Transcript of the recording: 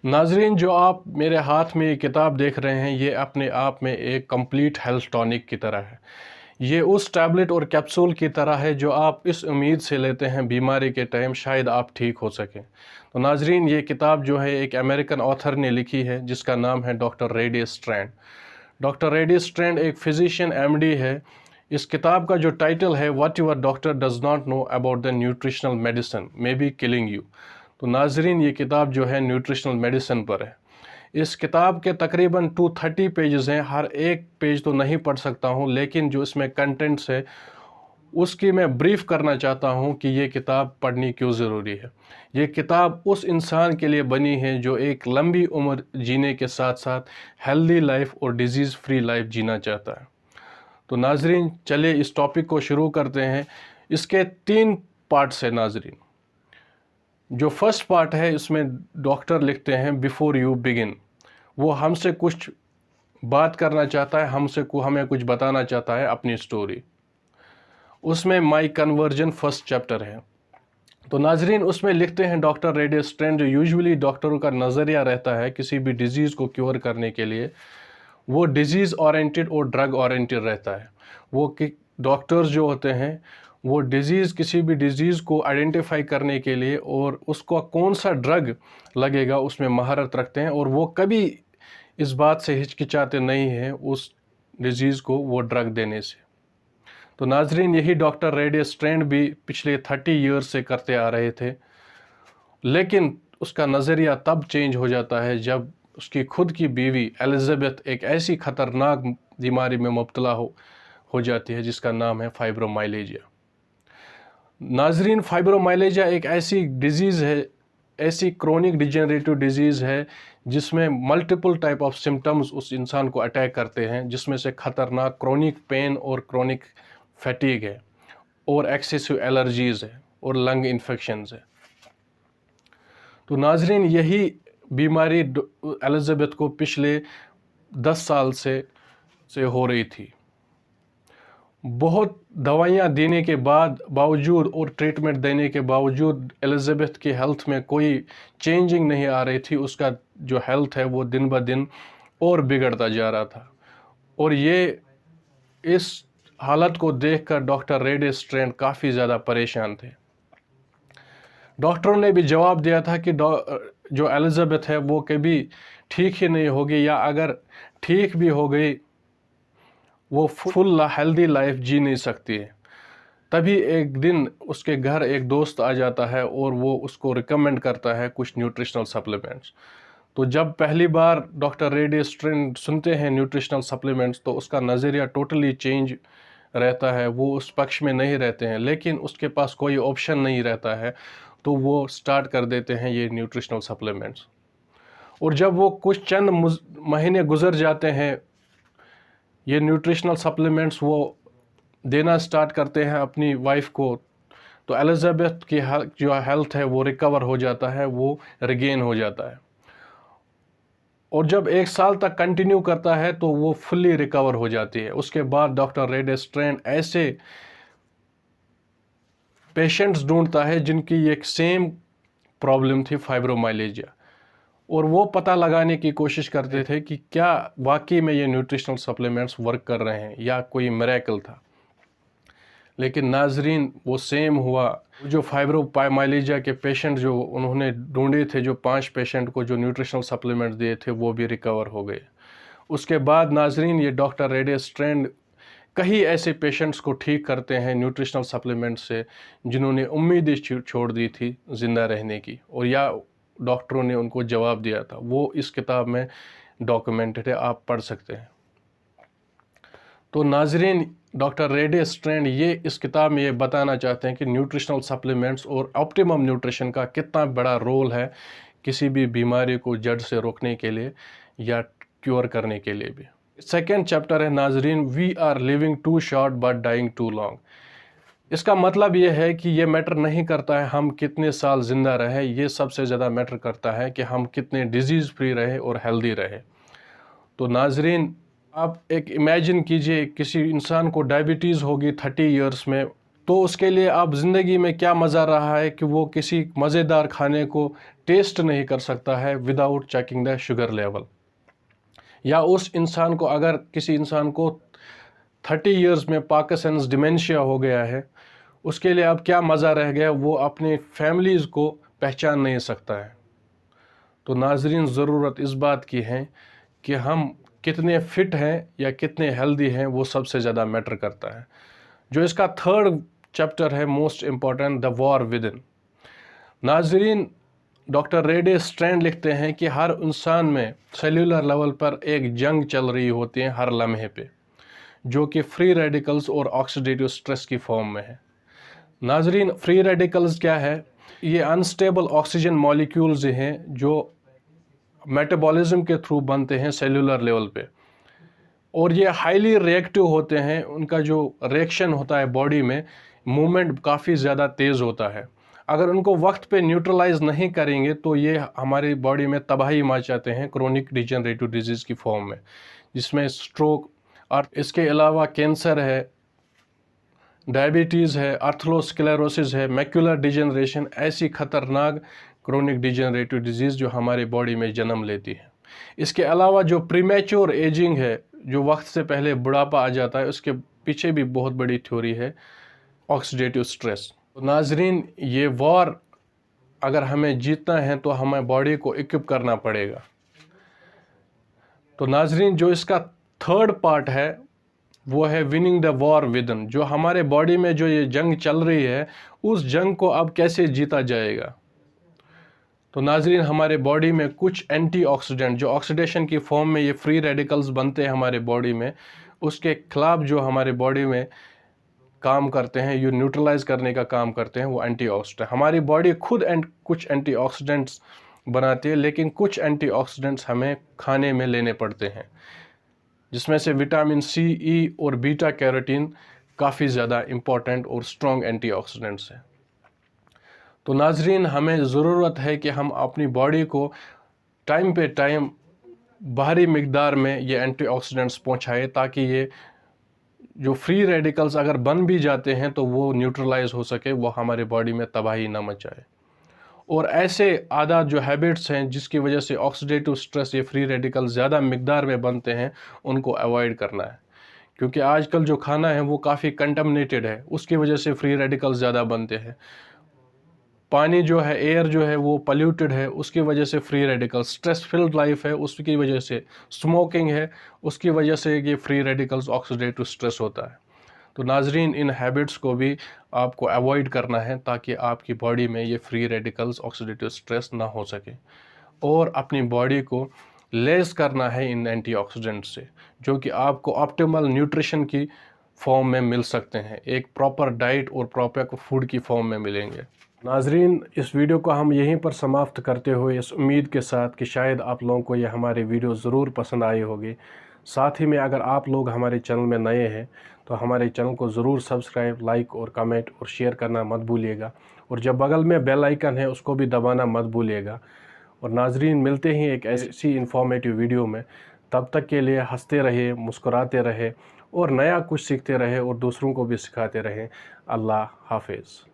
नाजरीन, जो आप मेरे हाथ में ये किताब देख रहे हैं, ये अपने आप में एक कंप्लीट हेल्थ टॉनिक की तरह है। ये उस टैबलेट और कैप्सूल की तरह है जो आप इस उम्मीद से लेते हैं बीमारी के टाइम शायद आप ठीक हो सकें। तो नाजरीन, ये किताब जो है एक अमेरिकन ऑथर ने लिखी है जिसका नाम है doctor ready strand. Doctor ready strand एक फिजिशियन एमडी है। इस किताब का जो टाइटल है, what your doctor does not know about the nutritional medicine may be killing you. तो नाजरीन, ये किताब जो है न्यूट्रिशनल मेडिसिन पर है। इस किताब के तकरीबन 230 पेजेस हैं। हर एक पेज तो नहीं पढ़ सकता हूँ, लेकिन जो इसमें कंटेंट्स है उसकी मैं ब्रीफ करना चाहता हूँ कि ये किताब पढ़नी क्यों ज़रूरी है। ये किताब उस इंसान के लिए बनी है जो एक लंबी उम्र जीने के साथ साथ हेल्दी लाइफ और डिजीज़ फ्री लाइफ जीना चाहता है। तो नाजरीन, चलिए इस टॉपिक को शुरू करते हैं। इसके 3 पार्ट्स हैं नाजरीन। जो फर्स्ट पार्ट है, इसमें डॉक्टर लिखते हैं बिफोर यू बिगिन। वो हमसे कुछ बात करना चाहता है, हमें कुछ बताना चाहता है अपनी स्टोरी। उसमें माई कन्वर्जन फर्स्ट चैप्टर है। तो नाजरीन, उसमें लिखते हैं डॉक्टर रेडी स्ट्रैंड, जो यूजुअली डॉक्टरों का नज़रिया रहता है किसी भी डिजीज़ को क्योर करने के लिए, वो डिजीज़ ओरिएंटेड और ड्रग ओरिएंटेड रहता है। वो कि डॉक्टर्स जो होते हैं वो किसी भी डिज़ीज़ को आइडेंटिफाई करने के लिए और उसको कौन सा ड्रग लगेगा उसमें महारत रखते हैं, और वो कभी इस बात से हिचकिचाते नहीं हैं उस डिज़ीज़ को वो ड्रग देने से। तो नाजरीन, यही डॉक्टर रेडी स्ट्रैंड भी पिछले 30 ईयर्स से करते आ रहे थे, लेकिन उसका नज़रिया तब चेंज हो जाता है जब उसकी खुद की बीवी एलिज़ाबेथ एक ऐसी ख़तरनाक बीमारी में मुब्तला हो जाती है जिसका नाम है फाइब्रोमाइलेजिया। नाजरीन, फाइब्रोमाइलेजिया एक ऐसी डिज़ीज़ है, ऐसी क्रोनिक डिजेनरेटिव डिज़ीज़ है जिसमें मल्टीपल टाइप ऑफ सिम्टम्स उस इंसान को अटैक करते हैं, जिसमें से ख़तरनाक क्रोनिक पेन और क्रोनिक फैटीग है और एक्सेसिव एलर्जीज़ है और लंग इन्फेक्शंस है। तो नाजरीन, यही बीमारी एलिज़ाबेथ को पिछले 10 साल से हो रही थी। बहुत दवाइयाँ देने के बावजूद और ट्रीटमेंट देने के बावजूद एलिज़ाबेथ की हेल्थ में कोई चेंजिंग नहीं आ रही थी। उसका जो हेल्थ है वो दिन ब दिन और बिगड़ता जा रहा था, और इस हालत को देखकर डॉक्टर रेडी स्ट्रैंड काफ़ी ज़्यादा परेशान थे। डॉक्टरों ने भी जवाब दिया था कि जो एलिज़ाबेथ है वो कभी ठीक ही नहीं होगी, या अगर ठीक भी हो गई वो फुल हेल्दी लाइफ जी नहीं सकती है। तभी एक दिन उसके घर एक दोस्त आ जाता है और वो उसको रिकमेंड करता है कुछ न्यूट्रिशनल सप्लीमेंट्स। तो जब पहली बार डॉक्टर रेडी स्ट्रैंड सुनते हैं न्यूट्रिशनल सप्लीमेंट्स, तो उसका नज़रिया टोटली चेंज रहता है। वो उस पक्ष में नहीं रहते हैं, लेकिन उसके पास कोई ऑप्शन नहीं रहता है, तो वो स्टार्ट कर देते हैं ये न्यूट्रिशनल सप्लीमेंट्स। और जब वो कुछ चंद महीने गुजर जाते हैं, ये न्यूट्रिशनल सप्लीमेंट्स वो देना स्टार्ट करते हैं अपनी वाइफ को, तो एलिज़ाबेथ की जो हेल्थ है वो रिकवर हो जाता है, वो रिगेन हो जाता है। और जब 1 साल तक कंटिन्यू करता है तो वो फुल्ली रिकवर हो जाती है। उसके बाद डॉक्टर रेडी स्ट्रैंड ऐसे पेशेंट्स ढूंढता है जिनकी एक सेम प्रॉब्लम थी, फाइब्रोमाइलेजिया, और वो पता लगाने की कोशिश करते थे कि क्या वाकई में ये न्यूट्रिशनल सप्लीमेंट्स वर्क कर रहे हैं या कोई मिरेकल था। लेकिन नाजरीन, वो सेम हुआ। जो फाइब्रोमाइलेजिया के पेशेंट जो उन्होंने ढूंढे थे, जो 5 पेशेंट को जो न्यूट्रिशनल सप्लीमेंट्स दिए थे, वो भी रिकवर हो गए। उसके बाद नाजरीन, ये डॉक्टर रेडी स्ट्रैंड कई ऐसे पेशेंट्स को ठीक करते हैं न्यूट्रिशनल सप्लीमेंट से जिन्होंने उम्मीद छोड़ दी थी ज़िंदा रहने की, और या डॉक्टरों ने उनको जवाब दिया था। वो इस किताब में डॉक्यूमेंटेड है, आप पढ़ सकते हैं। तो नाजरीन, डॉक्टर रेडी स्ट्रैंड इस किताब में ये बताना चाहते हैं कि न्यूट्रिशनल सप्लीमेंट्स और ऑप्टिमम न्यूट्रिशन का कितना बड़ा रोल है किसी भी बीमारी को जड़ से रोकने के लिए या क्योर करने के लिए भी। सेकेंड चैप्टर है नाजरीन, we are living too short but dying too long. इसका मतलब ये है कि ये मैटर नहीं करता है हम कितने साल ज़िंदा रहे, ये सबसे ज़्यादा मैटर करता है कि हम कितने डिजीज़ फ्री रहे और हेल्दी रहे। तो नाजरीन, आप एक इमेजिन कीजिए, किसी इंसान को डायबिटीज़ होगी 30 ईयर्स में, तो उसके लिए अब ज़िंदगी में क्या मज़ा रहा है कि वो किसी मज़ेदार खाने को टेस्ट नहीं कर सकता है without checking the sugar level. या उस इंसान को, अगर किसी इंसान को 30 इयर्स में पार्किंसंस डिमेंशिया हो गया है, उसके लिए अब क्या मज़ा रह गया, वो अपनी फैमिलीज़ को पहचान नहीं सकता है। तो नाज़रीन, ज़रूरत इस बात की है कि हम कितने फ़िट हैं या कितने हेल्दी हैं, वो सबसे ज़्यादा मैटर करता है। जो इसका थर्ड चैप्टर है most important, the war with in. नाज़रीन, डॉक्टर रेडे स्ट्रैंड लिखते हैं कि हर इंसान में सेल्यूलर लेवल पर एक जंग चल रही होती है हर लम्हे पे, जो कि फ्री रेडिकल्स और ऑक्सीडेटिव स्ट्रेस की फॉर्म में है। नाज़रीन, फ्री रेडिकल्स क्या है? ये अनस्टेबल ऑक्सीजन मॉलिक्यूल्स हैं जो मेटाबॉलिज्म के थ्रू बनते हैं सेल्यूलर लेवल पे, और ये हाईली रिएक्टिव होते हैं। उनका जो रिएक्शन होता है बॉडी में, मूवमेंट काफ़ी ज़्यादा तेज़ होता है। अगर उनको वक्त पे न्यूट्रलाइज नहीं करेंगे तो ये हमारी बॉडी में तबाही मचाते हैं क्रोनिक डिजेनरेटिव डिजीज़ की फॉर्म में, जिसमें स्ट्रोक और इसके अलावा कैंसर है, डायबिटीज़ है, आर्थरोस्क्लेरोसिस है, मैक्युलर डिजेनरेशन, ऐसी खतरनाक क्रोनिक डिजेनरेटिव डिजीज़ जो हमारी बॉडी में जन्म लेती है। इसके अलावा जो प्रीमेच्योर एजिंग है, जो वक्त से पहले बुढ़ापा आ जाता है, उसके पीछे भी बहुत बड़ी थ्योरी है ऑक्सीडेटिव स्ट्रेस। तो नाजरीन, ये वॉर अगर हमें जीतना है तो हमें बॉडी को इक्विप करना पड़ेगा। तो नाजरीन, जो इसका थर्ड पार्ट है वो है विनिंग द वॉर विदन। जो हमारे बॉडी में जो ये जंग चल रही है, उस जंग को अब कैसे जीता जाएगा। तो नाजरीन, हमारे बॉडी में कुछ एंटीऑक्सीडेंट जो ऑक्सीडेशन की फॉर्म में ये फ्री रेडिकल्स बनते हैं हमारे बॉडी में, उसके खिलाफ जो हमारे बॉडी में काम करते हैं, ये न्यूट्रलाइज करने का काम करते हैं, वो एंटीऑक्सीडेंट। हमारी बॉडी खुद कुछ एंटीऑक्सीडेंट्स बनाती है, लेकिन कुछ एंटीऑक्सीडेंट्स हमें खाने में लेने पड़ते हैं, जिसमें से विटामिन सी, ई और बीटा कैरोटीन काफ़ी ज़्यादा इम्पॉर्टेंट और स्ट्रॉन्ग एंटीऑक्सीडेंट्स हैं। तो नाजरीन, हमें ज़रूरत है कि हम अपनी बॉडी को टाइम पे टाइम बाहरी मिकदार में ये एंटीऑक्सीडेंट्स पहुँचाए, ताकि ये जो फ्री रेडिकल्स अगर बन भी जाते हैं तो वो न्यूट्रलाइज हो सके, वो हमारे बॉडी में तबाही ना मचाए। और ऐसे आदत जो हैबिट्स हैं जिसकी वजह से ऑक्सीडेटिव स्ट्रेस, ये फ्री रेडिकल ज़्यादा मिकदार में बनते हैं, उनको अवॉइड करना है। क्योंकि आजकल जो खाना है वो काफ़ी कंटामिनेटेड है, उसकी वजह से फ्री रेडिकल ज़्यादा बनते हैं। पानी जो है, एयर जो है वो पोल्यूटेड है, उसकी वजह से free radical, stress field life है उसकी वजह से, स्मोकिंग है उसकी वजह से ये फ्री रेडिकल्स ऑक्सीडेटिव स्ट्रेस होता है। तो नाजरीन, इन हैबिट्स को भी आपको अवॉइड करना है ताकि आपकी बॉडी में ये फ्री रेडिकल्स ऑक्सीडेटिव स्ट्रेस ना हो सके, और अपनी बॉडी को लेस करना है इन एंटीऑक्सीडेंट से, जो कि आपको ऑप्टिमल न्यूट्रिशन की फॉर्म में मिल सकते हैं, एक प्रॉपर डाइट और प्रॉपर फूड की फॉर्म में मिलेंगे। नाजरीन, इस वीडियो को हम यहीं पर समाप्त करते हुए इस उम्मीद के साथ कि शायद आप लोगों को ये हमारी वीडियो ज़रूर पसंद आई होगी। साथ ही में अगर आप लोग हमारे चैनल में नए हैं तो हमारे चैनल को ज़रूर सब्सक्राइब, लाइक और कमेंट और शेयर करना मत भूलिएगा, और जब बगल में बेल आइकन है उसको भी दबाना मत भूलिएगा। और नाजरीन, मिलते हैं एक ऐसी इन्फॉर्मेटिव वीडियो में। तब तक के लिए हंसते रहे, मुस्कुराते रहे और नया कुछ सीखते रहे और दूसरों को भी सिखाते रहें। अल्लाह हाफिज़।